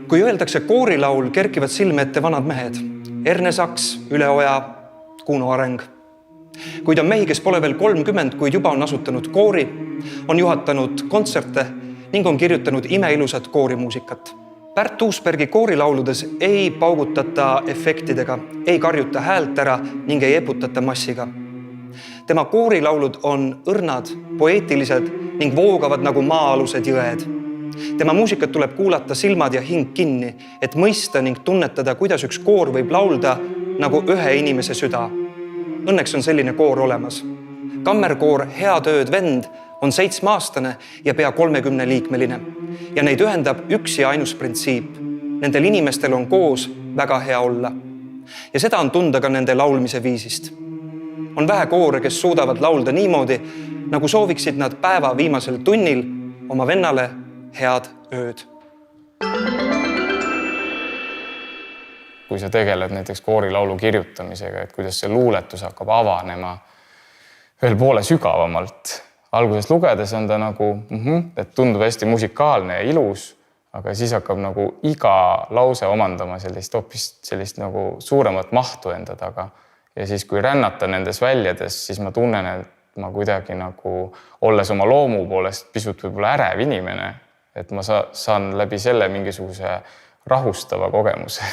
Kui öeldakse koorilaul, kerkivad silme ette vanad mehed. Erne Saks, Üle Oja, Kuno Areng. Kuid on mehi, kes pole veel 30, kuid juba on asutanud koori, on juhatanud kontserte ning on kirjutanud imeilusat koorimuusikat. Pärt Uusbergi koorilauludes ei paugutata efektidega, ei karjuta häält ära ning ei eputata massiga. Tema koorilaulud on õrnad, poeetilised ning voogavad nagu maa-alused jõed. Tema muusikat tuleb kuulata silmad ja hing kinni, et mõista ning tunnetada, kuidas üks koor võib laulda nagu ühe inimese süda. Õnneks on selline koor olemas. Kammerkoor Hea tööd vend on 7-aastane ja pea 30-liikmeline ja neid ühendab üks ja ainus printsiip. Nendel inimestel on koos väga hea olla. Ja seda on tunda ka nende laulmise viisist. On vähe koore, kes suudavad laulda niimoodi, nagu sooviksid nad päeva viimasel tunnil oma vennale head ööd. Kui sa tegeled näiteks koorilaulu kirjutamisega, et kuidas see luuletus hakkab avanema veel poole sügavamalt. Alguses lugedes on ta nagu, et tundub hästi musikaalne ja ilus, aga siis hakkab nagu iga lause omandama sellist nagu suuremat mahtu enda taga. Ja siis kui rännata nendes väljades, siis ma tunnen, et ma kuidagi nagu, olles oma loomu poolest pisut võib-olla ärev inimene, et ma saan läbi selle mingisuguse rahustava kogemuse.